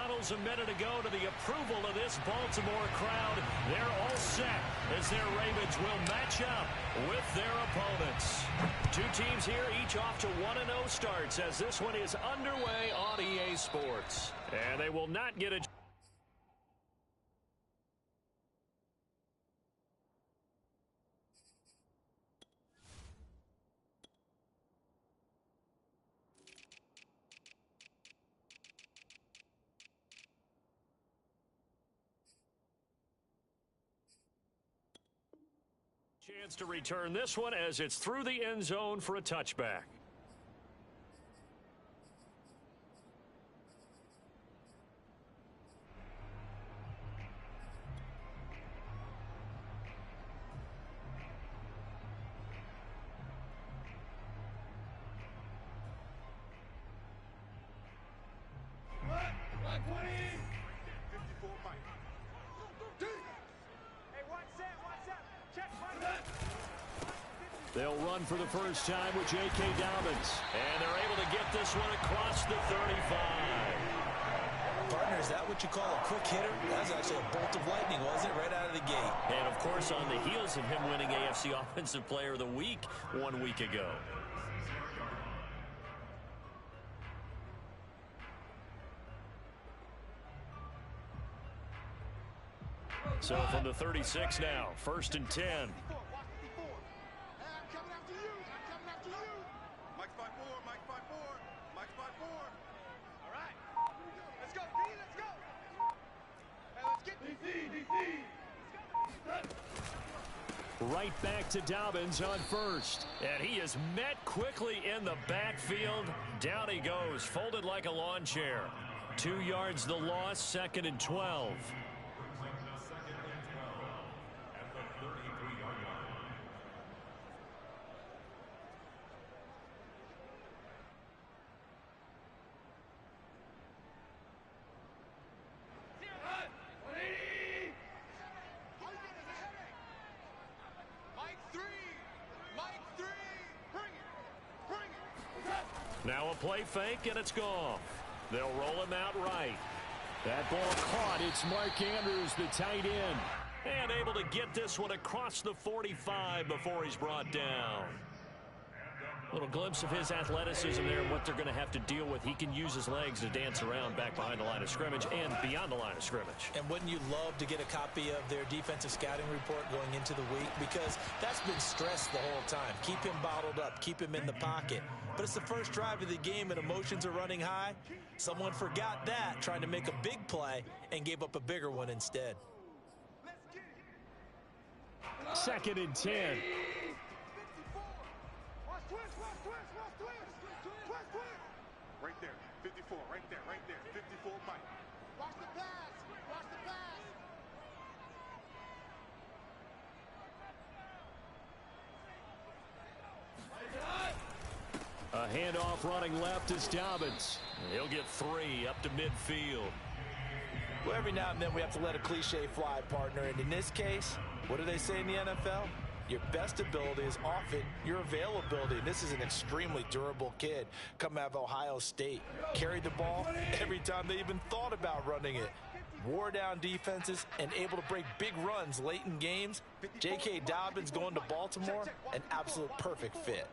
tunnels a minute ago to the approval of this Baltimore crowd. They're all set as their Ravens will match up with their opponents. Two teams here, each off to 1-0 starts as this one is underway on EA Sports. And they will not get a chance to return this one as it's through the end zone for a touchback. They'll run for the first time with J.K. Dobbins. And they're able to get this one across the 35. Partner, is that what you call a quick hitter? That was actually a bolt of lightning, wasn't it? Right out of the gate. And, of course, on the heels of him winning AFC Offensive Player of the Week 1 week ago. So from the 36 now, 1st and 10. Right back to Dobbins on first. And he is met quickly in the backfield. Down he goes, folded like a lawn chair. 2 yards the loss, 2nd and 12. Now a play fake, and it's gone. They'll roll him out right. That ball caught. It's Mark Andrews, the tight end. And able to get this one across the 45 before he's brought down. A little glimpse of his athleticism there and what they're going to have to deal with. He can use his legs to dance around back behind the line of scrimmage and beyond the line of scrimmage. And wouldn't you love to get a copy of their defensive scouting report going into the week? Because that's been stressed the whole time. Keep him bottled up. Keep him in the pocket. But it's the first drive of the game and emotions are running high. Someone forgot that, trying to make a big play, and gave up a bigger one instead. 2nd and 10. Right there, 54, right there, 54, Mike. Watch the pass, watch the pass. A handoff running left is Dobbins. He'll get 3 up to midfield. Well, every now and then we have to let a cliche fly, partner. And in this case, what do they say in the NFL? Your best ability is often your availability. And this is an extremely durable kid coming out of Ohio State. Carried the ball every time they even thought about running it. Wore down defenses and able to break big runs late in games. J.K. Dobbins going to Baltimore, an absolute perfect fit.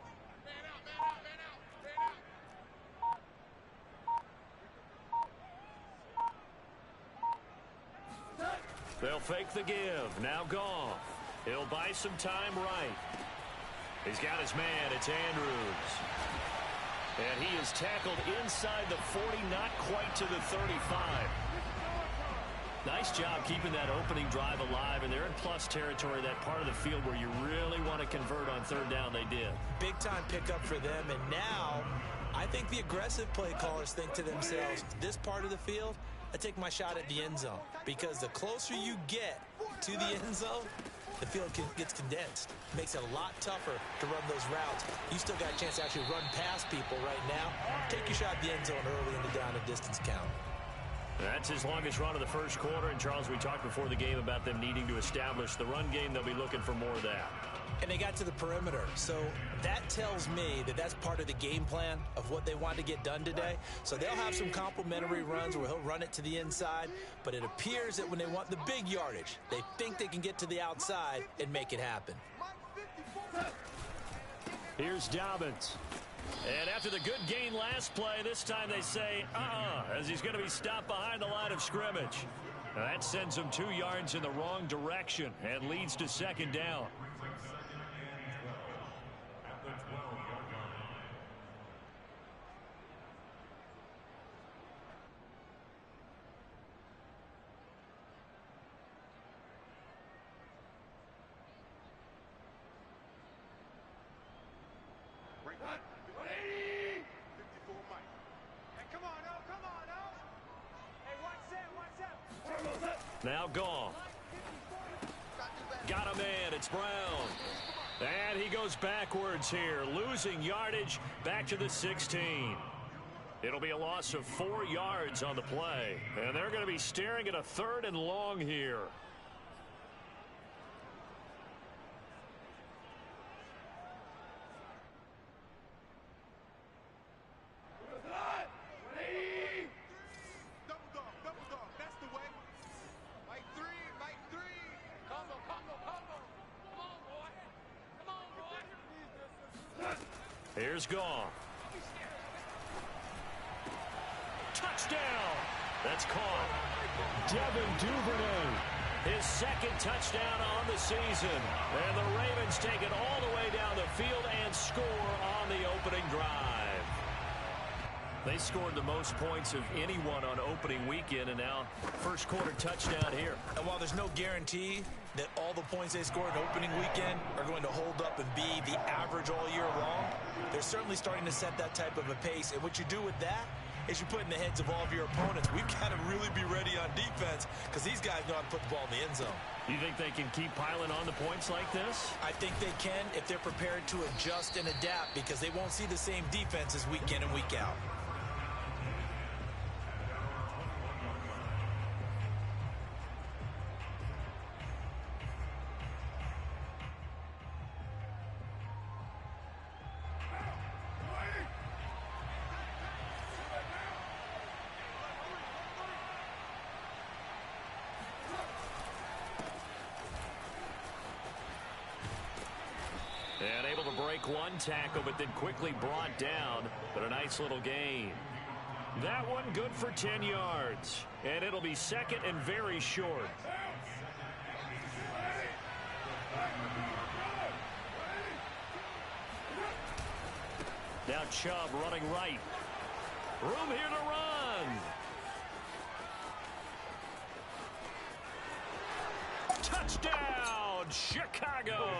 They'll fake the give. Now Goff. He'll buy some time right. He's got his man. It's Andrews. And he is tackled inside the 40, not quite to the 35. Nice job keeping that opening drive alive, and they're in plus territory, that part of the field where you really want to convert on 3rd down. They did. Big time pickup for them, and now I think the aggressive play callers think to themselves, this part of the field, I take my shot at the end zone, because the closer you get to the end zone, the field gets condensed. Makes it a lot tougher to run those routes. You still got a chance to actually run past people right now. Take your shot at the end zone early in the down and distance count. That's his longest run of the first quarter. And, Charles, we talked before the game about them needing to establish the run game. They'll be looking for more of that. And they got to the perimeter. So that tells me that that's part of the game plan of what they want to get done today. So they'll have some complimentary runs where he'll run it to the inside. But it appears that when they want the big yardage, they think they can get to the outside and make it happen. Here's Dobbins. And after the good gain last play, this time they say, as he's going to be stopped behind the line of scrimmage. Now that sends him 2 yards in the wrong direction and leads to second down. Now gone. Got a man. It's Brown. And he goes backwards here, losing yardage back to the 16. It'll be a loss of 4 yards on the play. And they're going to be staring at a 3rd and long here. Here's Gone. Touchdown. That's caught. Devin Duvernay. His 2nd touchdown on the season. And the Ravens take it all the way down the field and score on the opening drive. They scored the most points of anyone on opening weekend, and now first quarter touchdown here. And while there's no guarantee that all the points they scored opening weekend are going to hold up and be the average all year long, they're certainly starting to set that type of a pace. And what you do with that is you put in the heads of all of your opponents, we've got to really be ready on defense because these guys know how to put the ball in the end zone. You think they can keep piling on the points like this? I think they can if they're prepared to adjust and adapt, because they won't see the same defenses week in and week out. And able to break one tackle, but then quickly brought down. But a nice little gain. That one good for 10 yards. And it'll be 2nd and very short. Now Chubb running right. Room here to run. Touchdown, Chicago.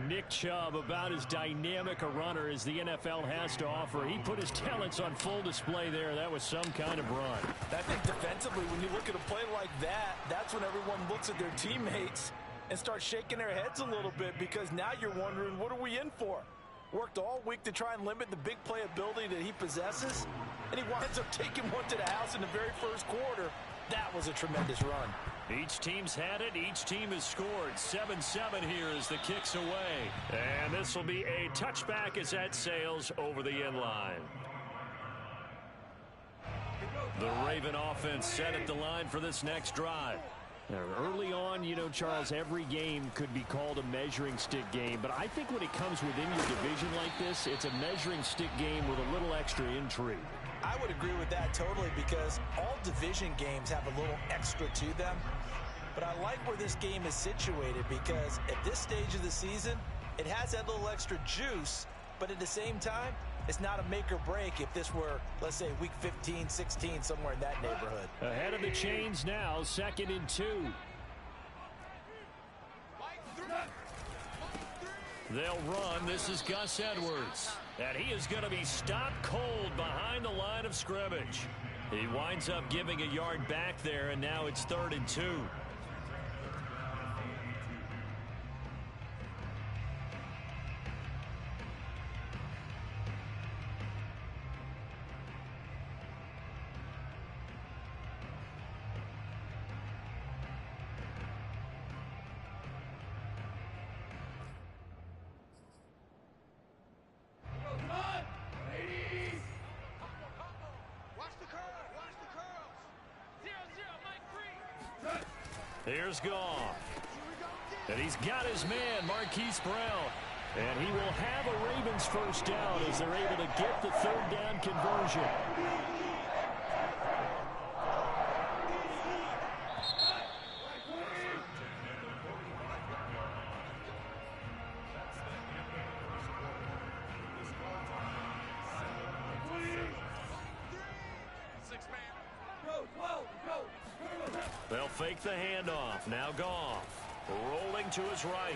Nick Chubb, about as dynamic a runner as the NFL has to offer. He put his talents on full display there. That was some kind of run. I think defensively, when you look at a play like that, that's when everyone looks at their teammates and starts shaking their heads a little bit, because now you're wondering, what are we in for? Worked all week to try and limit the big play ability that he possesses, and he winds up taking one to the house in the very first quarter. That was a tremendous run. Each team's had it. Each team has scored. 7-7 here as the kick's away. And this will be a touchback as that sails over the end line. The Raven offense set at the line for this next drive. Now, early on, you know, Charles, every game could be called a measuring stick game. But I think when it comes within your division like this, it's a measuring stick game with a little extra intrigue. I would agree with that totally, because all division games have a little extra to them. But I like where this game is situated, because at this stage of the season, it has that little extra juice, but at the same time, it's not a make or break if this were, let's say, week 15, 16, somewhere in that neighborhood. Ahead of the chains now, 2nd and 2. They'll run. This is Gus Edwards. And he is going to be stopped cold behind the line of scrimmage. He winds up giving a yard back there, and now it's 3rd and 2. Here's Goff. And he's got his man, Marquise Brown. And he will have a Ravens first down as they're able to get the third down conversion. They'll fake the handoff. Now Goff. Rolling to his right.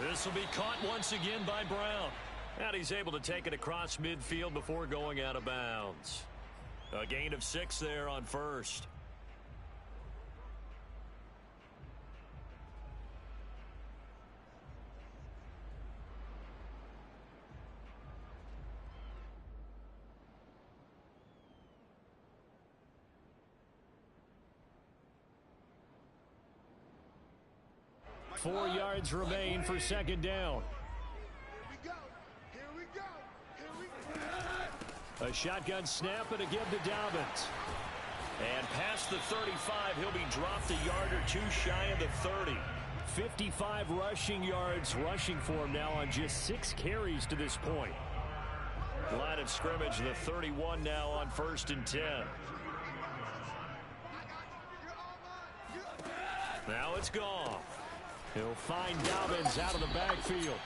This will be caught once again by Brown. And he's able to take it across midfield before going out of bounds. A gain of 6 there on first. Four yards remain for second down. A shotgun snap and a give to Dobbins. And past the 35, he'll be dropped a yard or two shy of the 30. 55 rushing yards rushing for him now on just 6 carries to this point. Line of scrimmage, the 31 now on 1st and 10. Now it's Goff. He'll find Dobbins out of the backfield.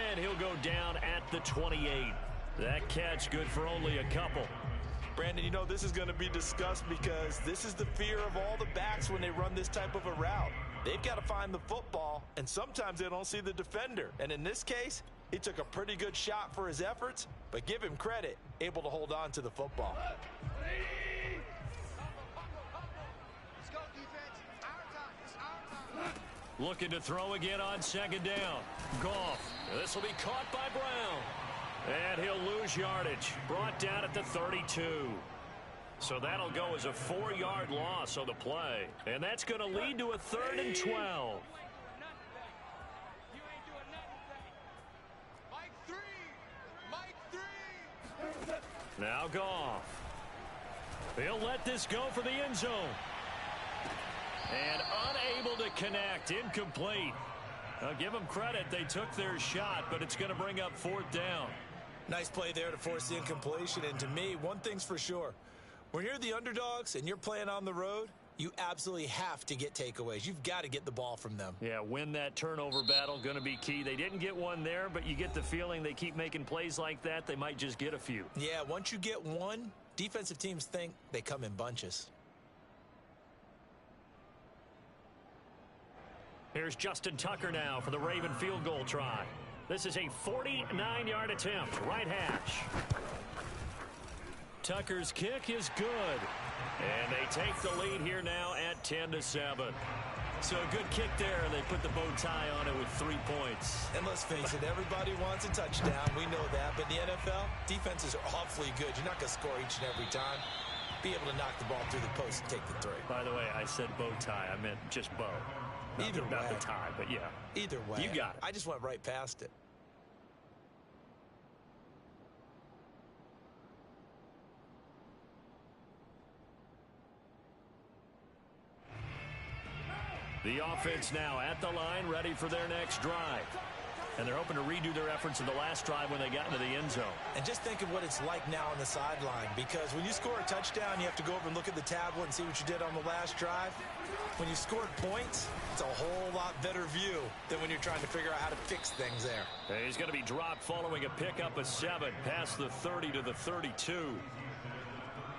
And he'll go down at the 28. That catch good for only a couple. Brandon, you know this is going to be discussed because this is the fear of all the backs when they run this type of a route. They've got to find the football, and sometimes they don't see the defender. And in this case, he took a pretty good shot for his efforts, but give him credit, able to hold on to the football. Looking to throw again on second down. Goff. This will be caught by Brown. And he'll lose yardage. Brought down at the 32. So that'll go as a 4-yard loss on the play. And that's going to lead to a 3rd and 12. Now Goff. He'll let this go for the end zone. And unable to connect. Incomplete. I'll give them credit. They took their shot, but it's going to bring up 4th down. Nice play there to force the incompletion. And to me, one thing's for sure. When you're the underdogs and you're playing on the road, you absolutely have to get takeaways. You've got to get the ball from them. Yeah, win that turnover battle. Going to be key. They didn't get one there, but you get the feeling they keep making plays like that. They might just get a few. Yeah, once you get one, defensive teams think they come in bunches. Here's Justin Tucker now for the Raven field goal try. This is a 49-yard attempt, right hash. Tucker's kick is good. And they take the lead here now at 10-7. So a good kick there, and they put the bow tie on it with 3 points. And let's face it, everybody wants a touchdown. We know that. But in the NFL, defenses are awfully good. You're not going to score each and every time. Be able to knock the ball through the post and take the 3. By the way, I said bow tie. I meant just bow. Either about the tie, but yeah. Either way. You got it. I just went right past it. The offense now at the line, ready for their next drive. And they're hoping to redo their efforts in the last drive when they got into the end zone. And just think of what it's like now on the sideline, because when you score a touchdown, you have to go over and look at the tablet and see what you did on the last drive. When you scored points, it's a whole lot better view than when you're trying to figure out how to fix things there. And he's going to be dropped following a pickup of 7 past the 30 to the 32.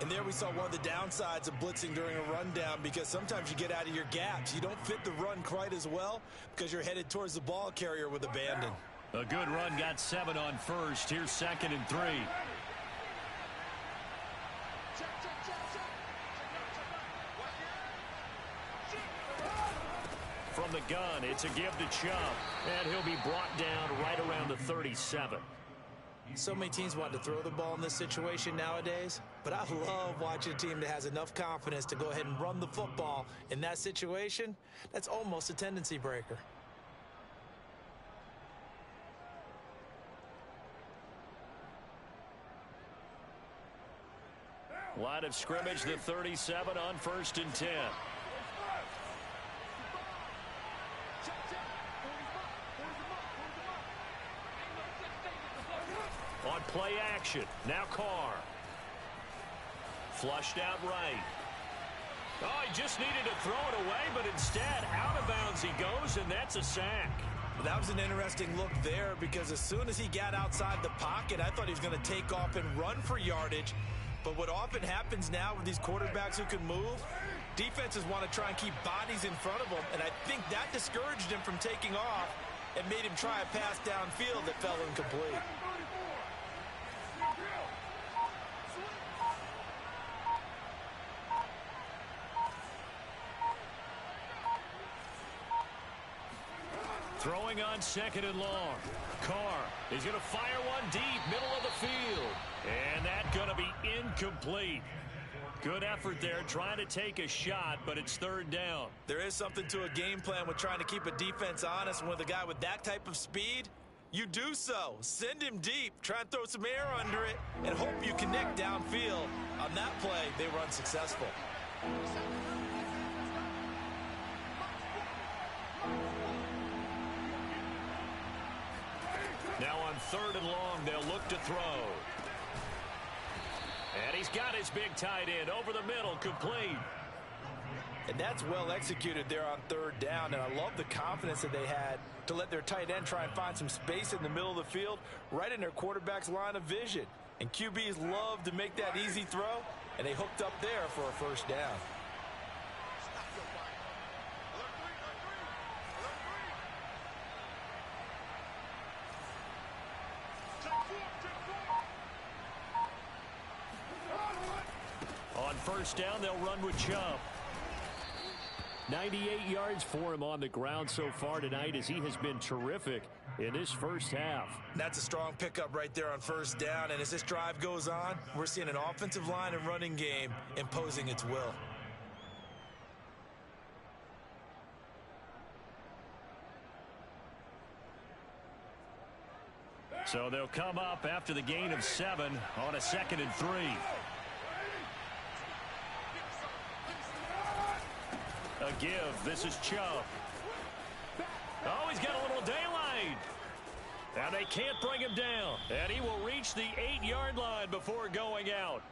And there we saw one of the downsides of blitzing during a rundown, because sometimes you get out of your gaps. You don't fit the run quite as well because you're headed towards the ball carrier with abandon. A good run, got 7 on first. Here's 2nd and 3. From the gun, it's a give to Chubb. And he'll be brought down right around the 37. So many teams want to throw the ball in this situation nowadays, but I love watching a team that has enough confidence to go ahead and run the football. In that situation, that's almost a tendency breaker. Line of scrimmage, the 37 on 1st and 10. On play action. Now Carr. Flushed out right. Oh, he just needed to throw it away, but instead, out of bounds he goes, and that's a sack. That was an interesting look there because as soon as he got outside the pocket, I thought he was going to take off and run for yardage. But what often happens now with these quarterbacks who can move, defenses want to try and keep bodies in front of them, and I think that discouraged him from taking off and made him try a pass downfield that fell incomplete. Throwing on second and long. Carr is going to fire one deep, middle of the field. And that's going to be incomplete. Good effort there, trying to take a shot, but it's third down. There is something to a game plan with trying to keep a defense honest. When with a guy with that type of speed, you do so. Send him deep, try and throw some air under it, and hope you connect downfield. On that play, they were unsuccessful. Now on third and long, they'll look to throw. And he's got his big tight end over the middle, complete. And that's well executed there on third down, and I love the confidence that they had to let their tight end try and find some space in the middle of the field, right in their quarterback's line of vision. And QBs love to make that easy throw, and they hooked up there for a first down. On first down, they'll run with Chubb. 98 yards for him on the ground so far tonight as he has been terrific in this first half. That's a strong pickup right there on first down, and as this drive goes on, we're seeing an offensive line and running game imposing its will. So they'll come up after the gain of 7 on a 2nd and 3. A give. This is Chubb. Oh, he's got a little daylight. And they can't bring him down. And he will reach the 8-yard line before going out.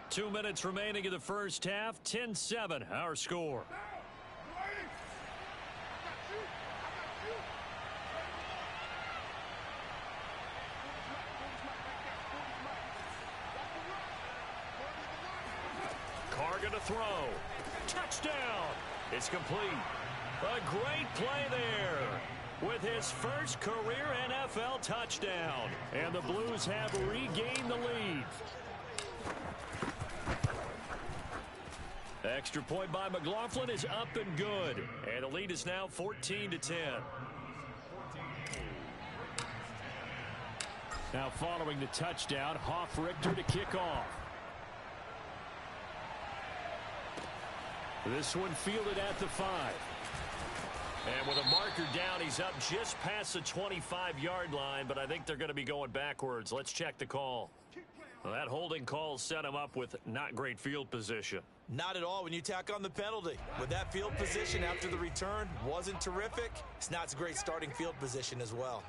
2 minutes remaining in the first half. 10-7, our score. Carr gonna throw. Touchdown. It's complete. A great play there with his first career NFL touchdown. And the Blues have regained the lead. Extra point by McLaughlin is up and good. And the lead is now 14-10. Now following the touchdown, Hoff-Richter to kick off. This one fielded at the 5. And with a marker down, he's up just past the 25-yard line, but I think they're going to be going backwards. Let's check the call. Well, that holding call set him up with not great field position. Not at all when you tack on the penalty. With that field position after the return wasn't terrific, it's not a great starting field position as well.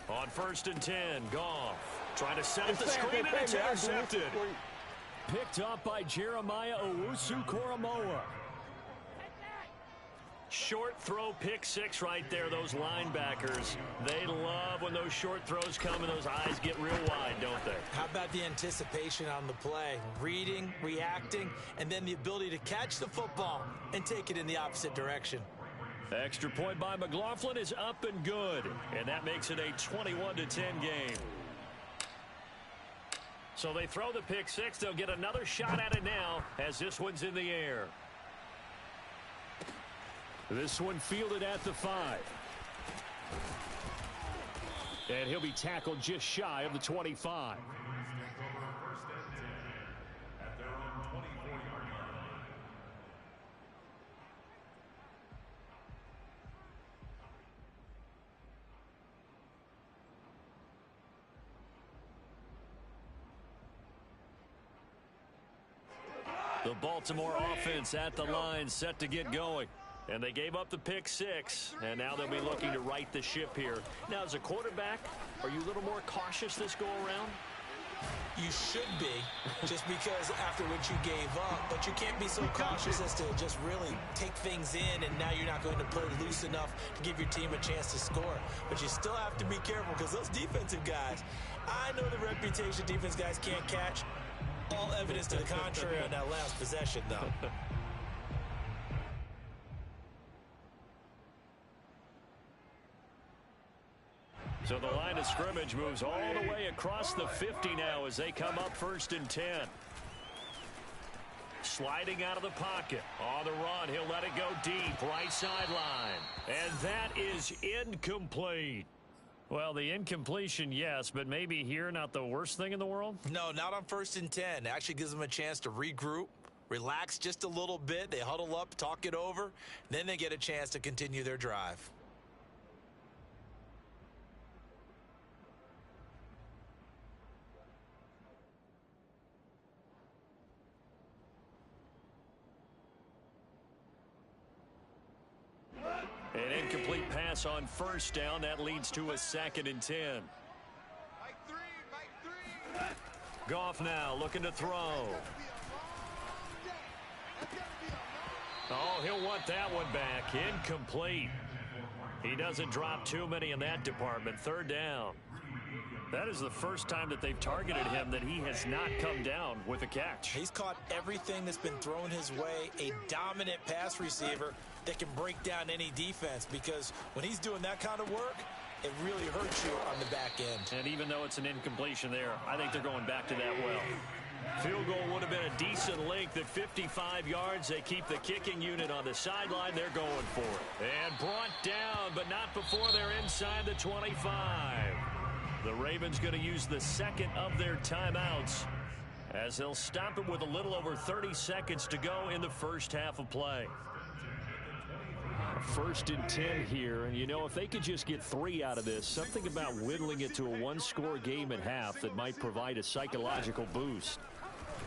On 1st and 10, Goff trying to set up the screen, and it's intercepted. Picked up by Jeremiah Owusu-Koramoah. Short throw, pick 6 right there. Those linebackers, they love when those short throws come and those eyes get real wide, don't they? How about the anticipation on the play? Reading, reacting, and then the ability to catch the football and take it in the opposite direction. Extra point by McLaughlin is up and good, and that makes it a 21-10 game. So they throw the pick 6. They'll get another shot at it now as this one's in the air. This one fielded at the 5. And he'll be tackled just shy of the 25. The Baltimore offense at the line, set to get going. And they gave up the pick 6, and now they'll be looking to right the ship here. Now, as a quarterback, are you a little more cautious this go-around? You should be, just because after what you gave up. But you can't be so cautious as to just really take things in, and now you're not going to play loose enough to give your team a chance to score. But you still have to be careful, because those defensive guys, I know the reputation defense guys can't catch. All evidence to the contrary on that last possession, though. So the line of scrimmage moves all the way across the 50 now as they come up 1st and 10. Sliding out of the pocket. On the run, he'll let it go deep, right sideline. And that is incomplete. Well, the incompletion, yes, but maybe here not the worst thing in the world? No, not on 1st and 10. It actually gives them a chance to regroup, relax just a little bit. They huddle up, talk it over, then they get a chance to continue their drive. An incomplete pass on 1st down. That leads to a 2nd and 10. Goff now looking to throw. Oh, he'll want that one back. Incomplete. He doesn't drop too many in that department. 3rd down. That is the first time that they've targeted him that he has not come down with a catch. He's caught everything that's been thrown his way. A dominant pass receiver that can break down any defense, because when he's doing that kind of work, it really hurts you on the back end. And even though it's an incompletion there, I think they're going back to that well. Field goal would have been a decent length at 55 yards. They keep the kicking unit on the sideline. They're going for it. And brought down, but not before they're inside the 25. The Ravens going to use the 2nd of their timeouts as they'll stop it with a little over 30 seconds to go in the first half of play. 1st and 10 here, and you know, if they could just get 3 out of this, something about whittling it to a 1-score game at half that might provide a psychological boost.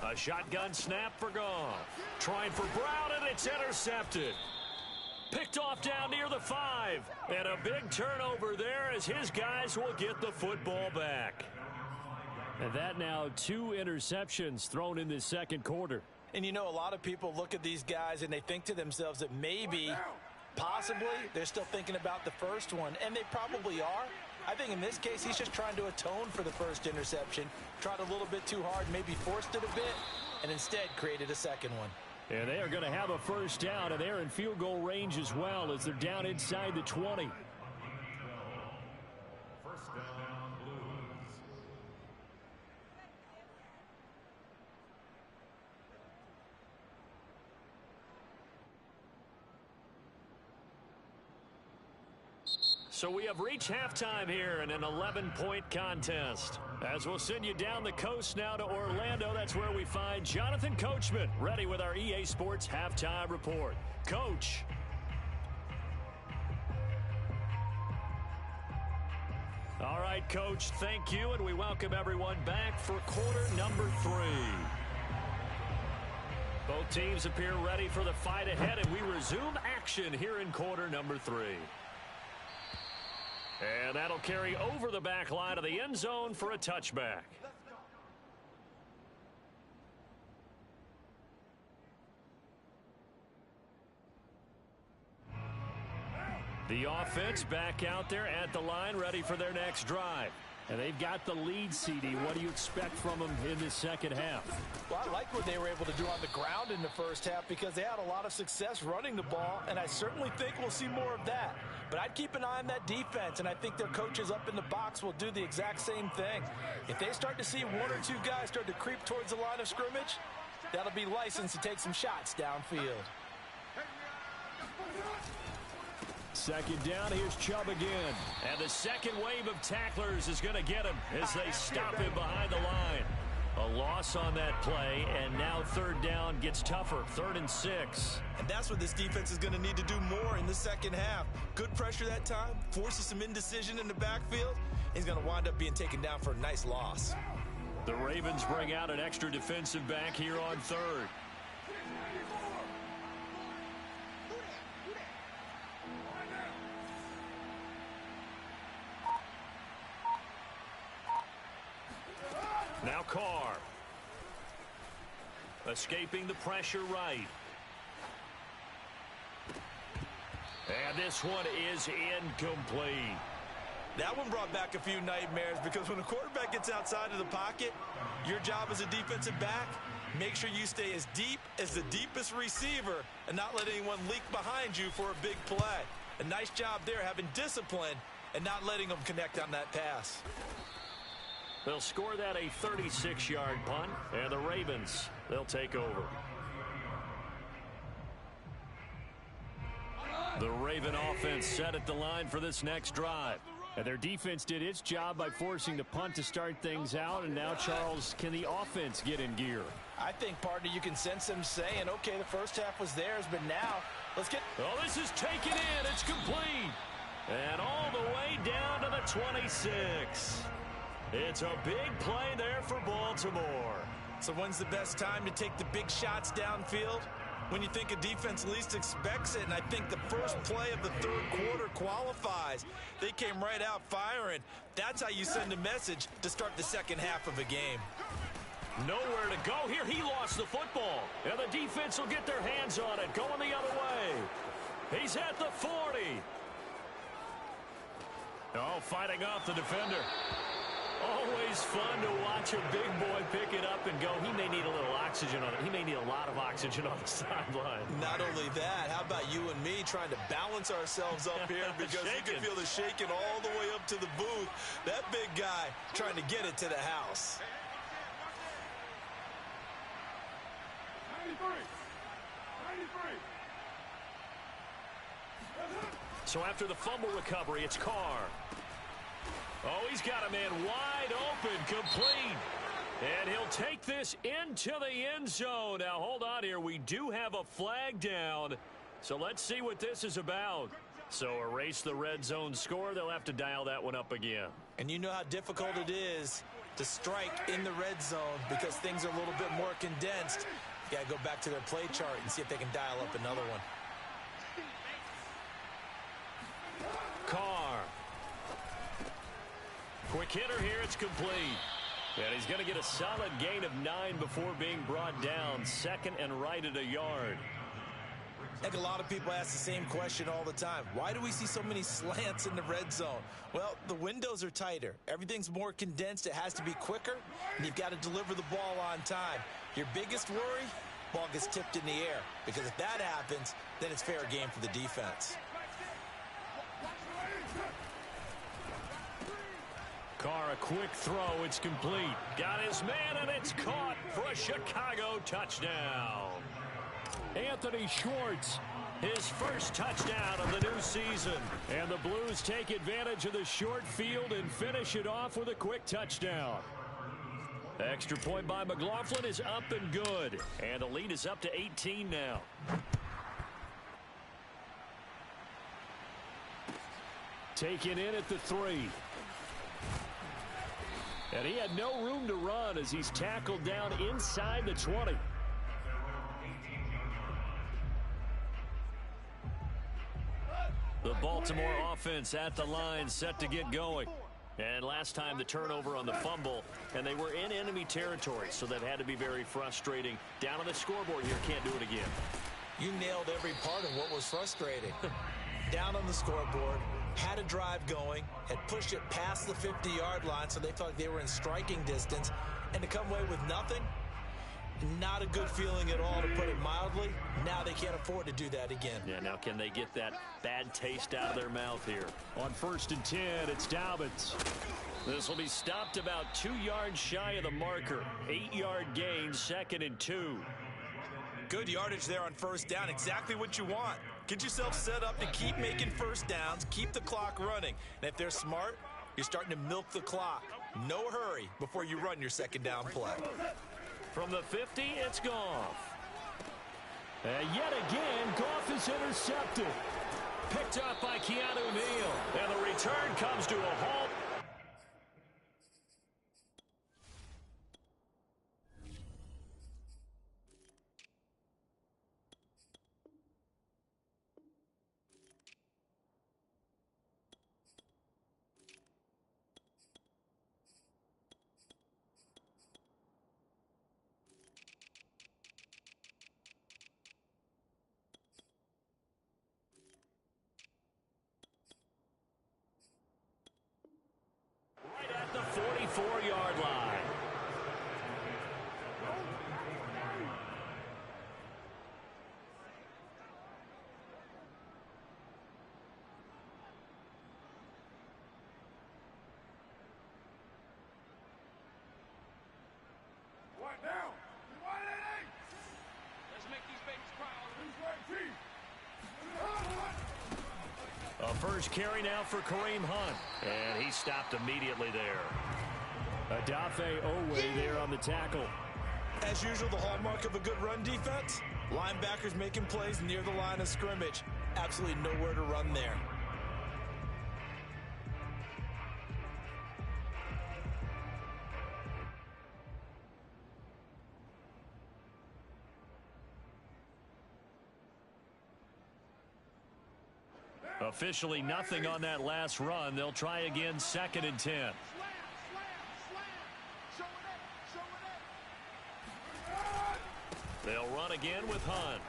A shotgun snap for Goff. Trying for Brown, and it's intercepted. Picked off down near the 5. And a big turnover there as his guys will get the football back. And that now 2 interceptions thrown in the 2nd quarter. And you know, a lot of people look at these guys and they think to themselves that maybe, possibly, they're still thinking about the first one. And they probably are. I think in this case, he's just trying to atone for the first interception. Tried a little bit too hard, maybe forced it a bit, and instead created a 2nd one. And they are going to have a 1st down, and they're in field goal range as well as they're down inside the 20. 1st down, Blues. So we have reached halftime here in an 11-point contest. As we'll send you down the coast now to Orlando, that's where we find Jonathan Coachman, ready with our EA Sports Halftime Report. Coach. All right, Coach, thank you, and we welcome everyone back for quarter number 3. Both teams appear ready for the fight ahead, and we resume action here in quarter number 3. And that'll carry over the back line of the end zone for a touchback. The offense back out there at the line, ready for their next drive. And they've got the lead, CD. What do you expect from them in the 2nd half? Well, I like what they were able to do on the ground in the 1st half because they had a lot of success running the ball, and I certainly think we'll see more of that. But I'd keep an eye on that defense, and I think their coaches up in the box will do the exact same thing. If they start to see 1 or 2 guys start to creep towards the line of scrimmage, that'll be licensed to take some shots downfield. 2nd down, here's Chubb again. And the 2nd wave of tacklers is going to get him as they stop him behind the line. A loss on that play, and now 3rd down gets tougher, 3rd and 6. And that's what this defense is going to need to do more in the 2nd half. Good pressure that time, forces some indecision in the backfield. He's going to wind up being taken down for a nice loss. The Ravens bring out an extra defensive back here on 3rd. Escaping the pressure right. And this one is incomplete. That one brought back a few nightmares because when a quarterback gets outside of the pocket, your job as a defensive back, make sure you stay as deep as the deepest receiver and not let anyone leak behind you for a big play. A nice job there having discipline and not letting them connect on that pass. They'll score that a 36-yard punt, and the Ravens, they'll take over. The Raven offense set at the line for this next drive. And their defense did its job by forcing the punt to start things out. And now, Charles, can the offense get in gear? I think, partner, you can sense them saying, okay, the first half was theirs, but now let's get... Oh, this is taken in. It's complete. And all the way down to the 26. It's a big play there for Baltimore. So when's the best time to take the big shots downfield? When you think a defense least expects it, and I think the first play of the third quarter qualifies. They came right out firing. That's how you send a message to start the second half of a game. Nowhere to go here. He lost the football. And the defense will get their hands on it, going the other way. He's at the 40. Oh, fighting off the defender. Always fun to watch a big boy pick it up and go. He may need a little oxygen on it. He may need a lot of oxygen on the sideline. Not only that, how about you and me trying to balance ourselves up here because you can feel the shaking all the way up to the booth. That big guy trying to get it to the house. 93. 93. So after the fumble recovery, it's Carr. Oh, he's got a man wide open, complete. And he'll take this into the end zone. Now, hold on here. We do have a flag down. So let's see what this is about. So erase the red zone score. They'll have to dial that one up again. And you know how difficult it is to strike in the red zone because things are a little bit more condensed. You got to go back to their play chart and see if they can dial up another one. Carr. Quick hitter here. It's complete. And he's going to get a solid gain of 9 before being brought down. Second and right at a yard. I think a lot of people ask the same question all the time. Why do we see so many slants in the red zone? Well, the windows are tighter. Everything's more condensed. It has to be quicker, and you've got to deliver the ball on time. Your biggest worry, ball gets tipped in the air, because if that happens, then it's fair game for the defense. Carr, a quick throw. It's complete. Got his man, and it's caught for a Chicago touchdown. Anthony Schwartz, his first touchdown of the new season. And the Blues take advantage of the short field and finish it off with a quick touchdown. Extra point by McLaughlin is up and good. And the lead is up to 18 now. Taken in at the 3. And he had no room to run as he's tackled down inside the 20. The Baltimore offense at the line, set to get going. And last time the turnover on the fumble, and they were in enemy territory, so that had to be very frustrating. Down on the scoreboard here, can't do it again. You nailed every part of what was frustrating. Down on the scoreboard, had a drive going, had pushed it past the 50-yard line, so they felt like they were in striking distance, and to come away with nothing, not a good feeling at all, to put it mildly. Now they can't afford to do that again. Yeah, now can they get that bad taste out of their mouth here? On 1st and 10, it's Dobbins. This will be stopped about 2 yards shy of the marker. 8-yard gain, 2nd and 2. Good yardage there on first down. Exactly what you want. Get yourself set up to keep making first downs, keep the clock running. And if they're smart, you're starting to milk the clock. No hurry before you run your second down play. From the 50, it's Goff. And yet again, Goff is intercepted. Picked up by Keanu Neal. And the return comes to a halt. first carry now for Kareem Hunt. And he stopped immediately there. Adafe Owe there on the tackle. As usual, the hallmark of a good run defense, linebackers making plays near the line of scrimmage. Absolutely nowhere to run there. Officially nothing on that last run. They'll try again, 2nd and 10. They'll run again with Hunt.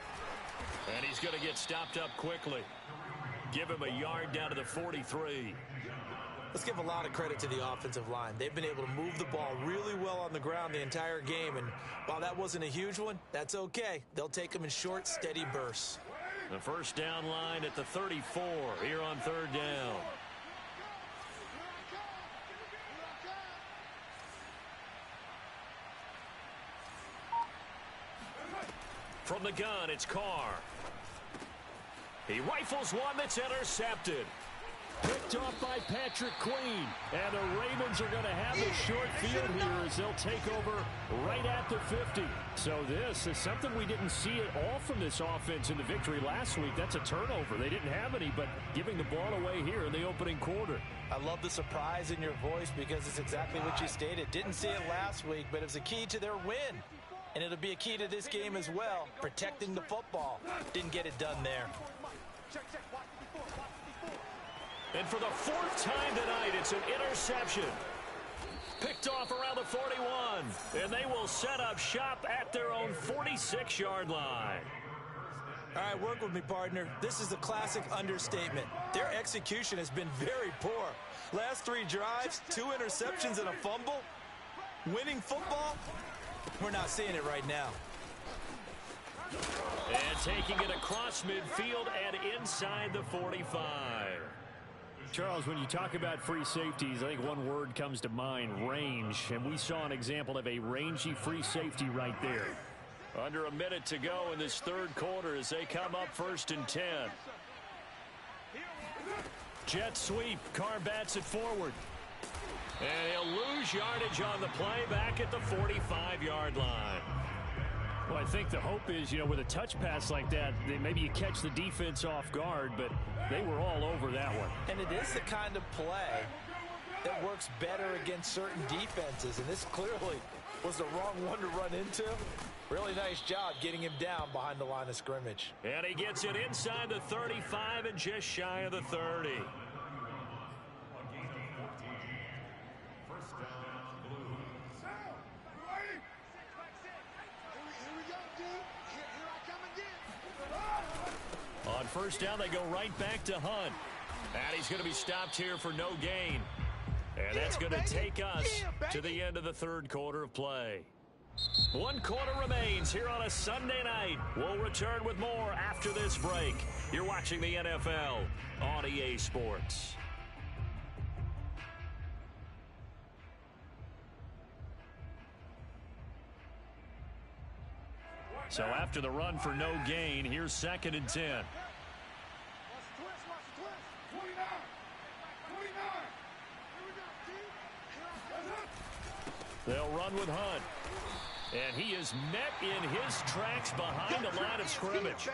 And he's going to get stopped up quickly. Give him a yard down to the 43. Let's give a lot of credit to the offensive line. They've been able to move the ball really well on the ground the entire game. And while that wasn't a huge one, that's okay. They'll take them in short, steady bursts. The first down line at the 34 here on 3rd down. From the gun, it's Carr. He rifles one that's intercepted. Picked off by Patrick Queen. And the Ravens are going to have the short field here as they'll take over right at the 50. So this is something we didn't see at all from this offense in the victory last week. That's a turnover. They didn't have any, but giving the ball away here in the opening quarter. I love the surprise in your voice because it's exactly what you stated. Didn't see it last week, but it was a key to their win. And it'll be a key to this game as well, protecting the football. Didn't get it done there. And for the 4th time tonight, it's an interception. Picked off around the 41. And they will set up shop at their own 46-yard line. All right, work with me, partner. This is a classic understatement. Their execution has been very poor. Last 3 drives, 2 interceptions and a fumble. Winning football? We're not seeing it right now. And taking it across midfield and inside the 45. Charles, when you talk about free safeties, I think one word comes to mind, range. And we saw an example of a rangy free safety right there. Under a minute to go in this 3rd quarter as they come up 1st and 10. Jet sweep. Carr bats it forward. And he'll lose yardage on the play back at the 45-yard line. Well, I think the hope is, with a touch pass like that, maybe you catch the defense off guard, but they were all over that one. And it is the kind of play that works better against certain defenses, and this clearly was the wrong one to run into. Really nice job getting him down behind the line of scrimmage. And he gets it inside the 35 and just shy of the 30. On 1st down, they go right back to Hunt. And he's going to be stopped here for no gain. And that's going to take us to the end of the 3rd quarter of play. 1 quarter remains here on a Sunday night. We'll return with more after this break. You're watching the NFL on EA Sports. So after the run for no gain, here's 2nd and 10. They'll run with Hunt. And he is met in his tracks behind the line of scrimmage.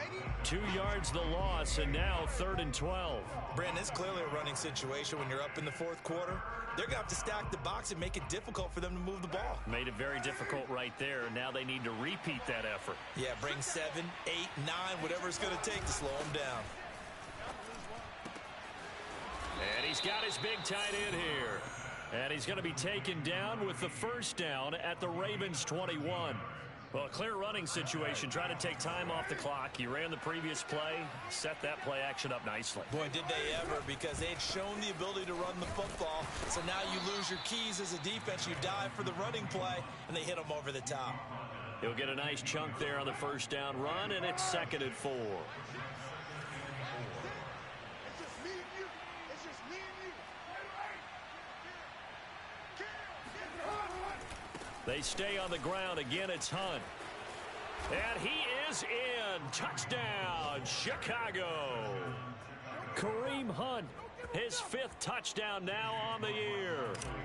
2 yards the loss, and now 3rd and 12. Brandon, it's clearly a running situation when you're up in the 4th quarter. They're going to have to stack the box and make it difficult for them to move the ball. Made it very difficult right there. Now they need to repeat that effort. Yeah, bring 7, 8, 9, whatever it's going to take to slow them down. And he's got his big tight end here. And he's going to be taken down with the 1st down at the Ravens 21. Well, a clear running situation. Trying to take time off the clock. He ran the previous play, set that play action up nicely. Boy, did they ever, because they'd shown the ability to run the football. So now you lose your keys as a defense. You dive for the running play, and they hit them over the top. He'll get a nice chunk there on the 1st down run, and it's 2nd and 4. They stay on the ground. Again, it's Hunt. And he is in. Touchdown, Chicago. Kareem Hunt, his 5th touchdown now on the year.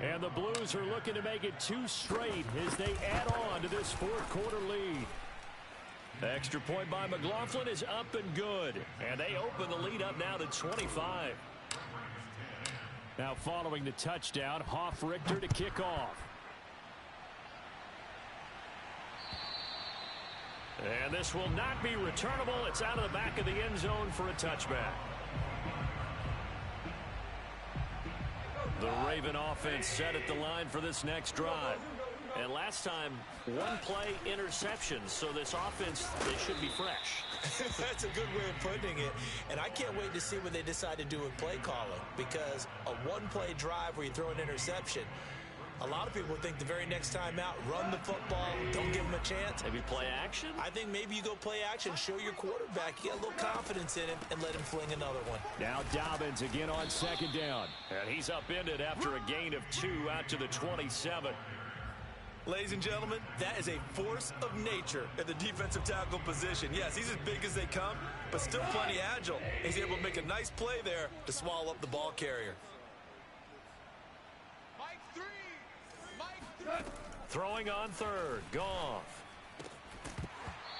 And the Blues are looking to make it 2 straight as they add on to this 4th quarter lead. The extra point by McLaughlin is up and good. And they open the lead up now to 25. Now following the touchdown, Hoff-Richter to kick off. And this will not be returnable. It's out of the back of the end zone for a touchback. The Raven offense set at the line for this next drive. And last time, 1-play interceptions. So this offense, they should be fresh. That's a good way of putting it. And I can't wait to see what they decide to do with play calling. Because a 1-play drive where you throw an interception, a lot of people think the very next time out, run the football, don't give them a chance. Maybe play action? I think maybe you go play action, show your quarterback, you get a little confidence in him, and let him fling another one. Now Dobbins again on 2nd down. And he's upended after a gain of 2 out to the 27. Ladies and gentlemen, that is a force of nature at the defensive tackle position. Yes, he's as big as they come, but still plenty agile. He's able to make a nice play there to swallow up the ball carrier. Throwing on 3rd, Goff.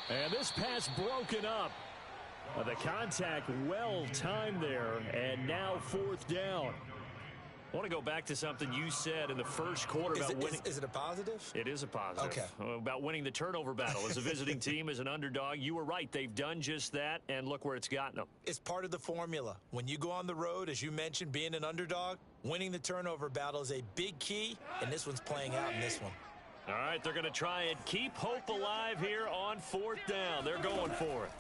And this pass broken up. The contact well timed there, and now 4th down. I want to go back to something you said in the first quarter about winning. Is it a positive? It is a positive. Okay. About winning the turnover battle as a visiting team, as an underdog. You were right. They've done just that, and look where it's gotten them. It's part of the formula. When you go on the road, as you mentioned, being an underdog, winning the turnover battle is a big key, and this one's playing out in this one. All right, they're going to try and keep hope alive here on 4th down. They're going for it.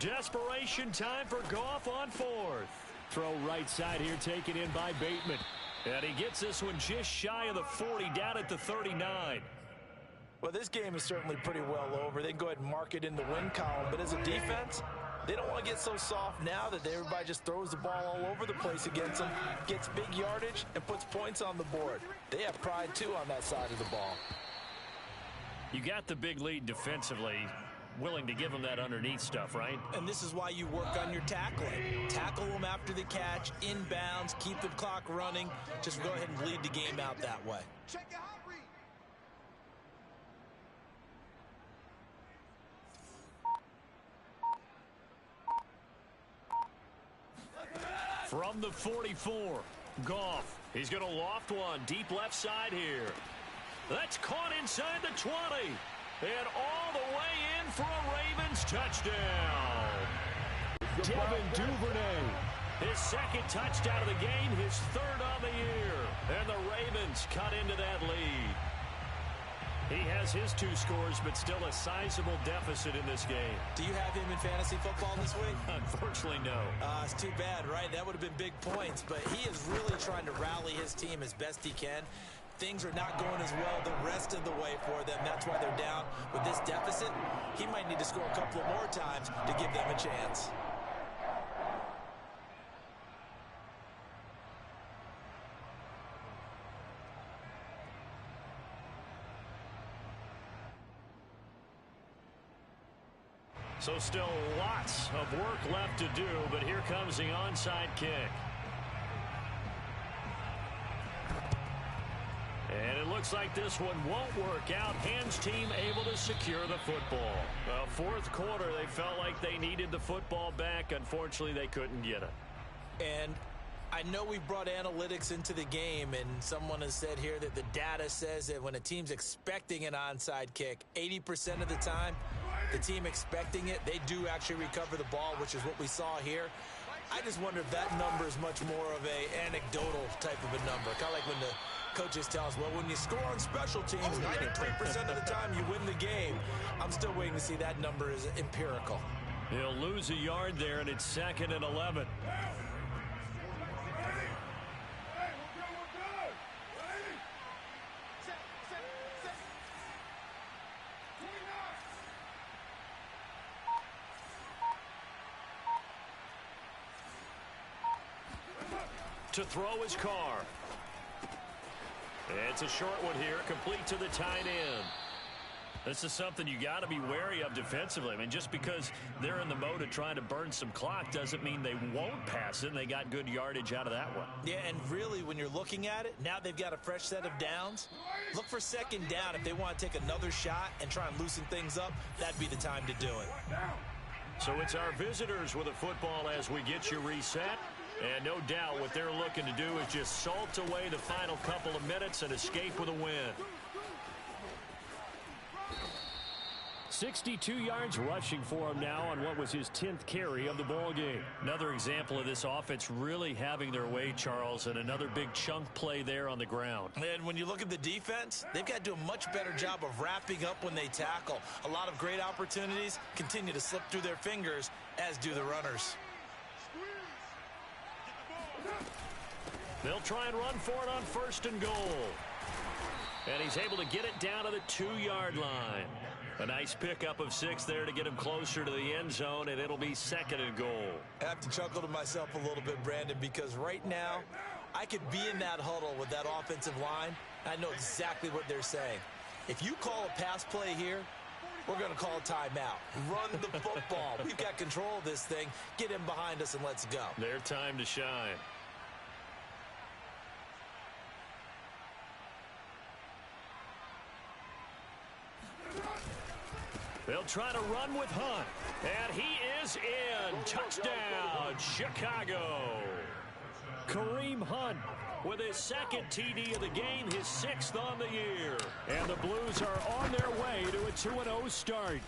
Desperation time for Goff on 4th. Throw right side here taken in by Bateman. And he gets this one just shy of the 40, down at the 39. Well, this game is certainly pretty well over. They can go ahead and mark it in the win column. But as a defense, they don't want to get so soft now that everybody just throws the ball all over the place against them, gets big yardage, and puts points on the board. They have pride, too, on that side of the ball. You got the big lead defensively. Willing to give them that underneath stuff, right? And this is why you work on your tackling. Tackle them after the catch, inbounds, keep the clock running. Just go ahead and bleed the game out that way. Check your hot read. From the 44, Goff. He's going to loft one deep left side here. That's caught inside the 20. And all the way in for a Ravens touchdown. Devin Duvernay. His 2nd touchdown of the game, his 3rd on the year. And the Ravens cut into that lead. He has his 2 scores, but still a sizable deficit in this game. Do you have him in fantasy football this week? Unfortunately, no. It's too bad, right? That would have been big points, but he is really trying to rally his team as best he can. Things are not going as well the rest of the way for them. That's why they're down with this deficit. He might need to score a couple of more times to give them a chance. So still lots of work left to do, but here comes the onside kick. And it looks like this one won't work out. Hands team able to secure the football. Well, 4th quarter, they felt like they needed the football back. Unfortunately, they couldn't get it. And I know we brought analytics into the game, and someone has said here that the data says that when a team's expecting an onside kick, 80% of the time, the team expecting it, they do actually recover the ball, which is what we saw here. I just wonder if that number is much more of a anecdotal type of a number. Kind of like when the coaches tell us, well, when you score on special teams, 93% of the time you win the game. I'm still waiting to see that number is empirical. He'll lose a yard there, and it's 2nd and 11. To throw his car. It's a short one here, complete to the tight end. This is something you got to be wary of defensively. I mean, just because they're in the mode of trying to burn some clock doesn't mean they won't pass it, and they got good yardage out of that one. Yeah, and really, when you're looking at it, now they've got a fresh set of downs. Look for second down if they want to take another shot and try and loosen things up. That'd be the time to do it. So it's our visitors with a football as we get you reset. And no doubt what they're looking to do is just salt away the final couple of minutes and escape with a win. 62 yards rushing for him now on what was his 10th carry of the ball game. Another example of this offense really having their way, Charles, and another big chunk play there on the ground. And when you look at the defense, they've got to do a much better job of wrapping up when they tackle. A lot of great opportunities continue to slip through their fingers, as do the runners. They'll try and run for it on 1st and goal. And he's able to get it down to the 2-yard line. A nice pickup of 6 there to get him closer to the end zone, and it'll be 2nd and goal. I have to chuckle to myself a little bit, Brandon, because right now I could be in that huddle with that offensive line. I know exactly what they're saying. If you call a pass play here, we're going to call a timeout. Run the football. We've got control of this thing. Get him behind us and let's go. Their time to shine. They'll try to run with Hunt. And he is in. Touchdown, Chicago. Kareem Hunt with his 2nd TD of the game, his 6th on the year. And the Blues are on their way to a 2-0 start.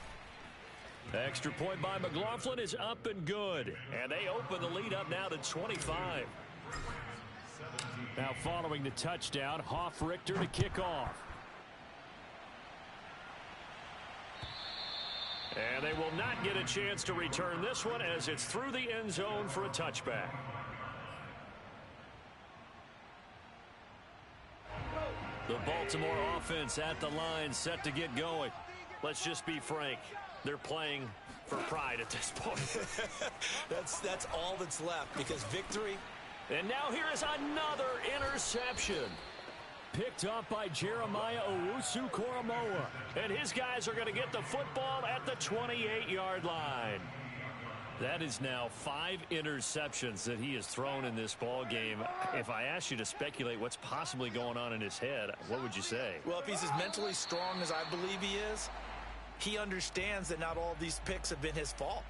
Extra point by McLaughlin is up and good. And they open the lead up now to 25. Now following the touchdown, Hoff-Richter to kick off. And they will not get a chance to return this one as it's through the end zone for a touchback. The Baltimore offense at the line, set to get going. Let's just be frank. They're playing for pride at this point. That's all that's left, because victory. And now here is another interception. Picked up by Jeremiah Owusu-Koramoah. And his guys are going to get the football at the 28-yard line. That is now 5 interceptions that he has thrown in this ball game. If I asked you to speculate what's possibly going on in his head, what would you say? Well, if he's as mentally strong as I believe he is, he understands that not all these picks have been his fault.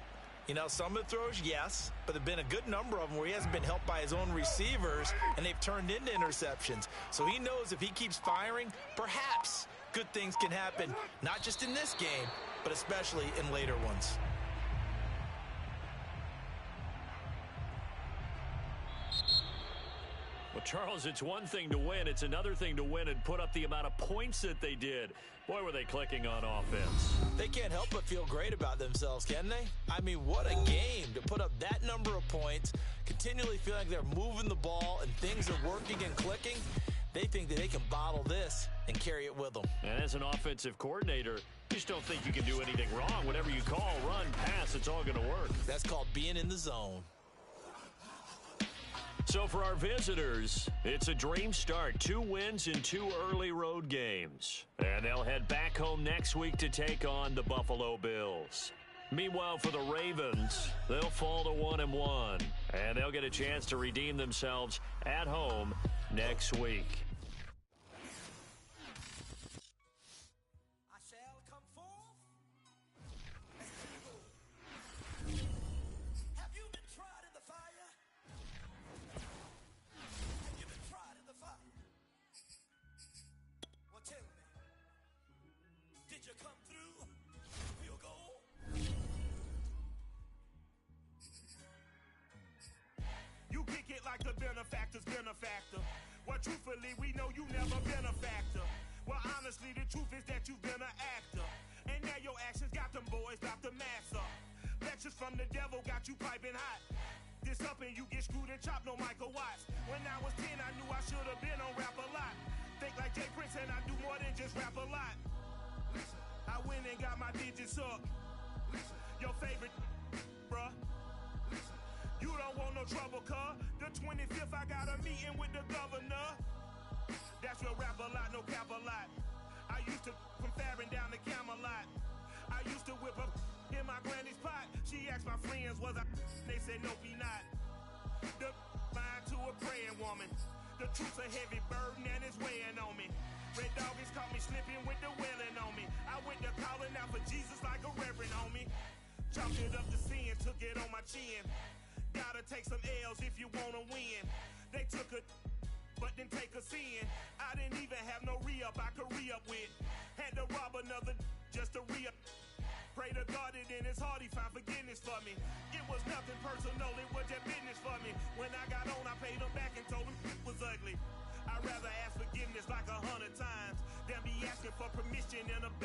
You know, some of the throws, yes, but there have been a good number of them where he hasn't been helped by his own receivers, and they've turned into interceptions. So he knows if he keeps firing, perhaps good things can happen, not just in this game, but especially in later ones. Well, Charles, it's one thing to win. It's another thing to win and put up the amount of points that they did. Boy, were they clicking on offense. They can't help but feel great about themselves, can they? I mean, what a game to put up that number of points, continually feeling like they're moving the ball and things are working and clicking. They think that they can bottle this and carry it with them. And as an offensive coordinator, you just don't think you can do anything wrong. Whatever you call, run, pass, it's all going to work. That's called being in the zone. So for our visitors, it's a dream start. 2 wins in 2 early road games. And they'll head back home next week to take on the Buffalo Bills. Meanwhile, for the Ravens, they'll fall to 1-1. And they'll get a chance to redeem themselves at home next week. Benefactor. Well, truthfully, we know you never been a factor. Well, honestly, the truth is that you've been an actor. And now your actions got them boys drop the mask up. Lectures from the devil got you piping hot. This up and you get screwed and chopped, no Michael Watts. When I was 10, I knew I should have been on rap a lot. Think like Jay Prince and I do more than just rap a lot. I went and got my digits up. Your favorite, bruh. You don't want no trouble, cuz. The 25th, I got a meeting with the governor. That's real rap a lot, no cap a lot. I used to from from Farron down to Camelot. I used to whip up in my granny's pot. She asked my friends, was I? They said, nope, he not. The line to a praying woman. The truth's a heavy burden and it's weighing on me. Red doggies caught me slipping with the wailing on me. I went to calling out for Jesus like a reverend on me. Chalked it up to sin, took it on my chin. Gotta take some L's if you wanna win. They took a, but didn't take a sin. I didn't even have no re-up I could re-up with. Had to rob another just to re-up. Pray to God that in his heart he found forgiveness for me. It was nothing personal, it was just business for me. When I got on, I paid him back and told him it was ugly. I'd rather ask forgiveness like 100 times than be asking for permission in a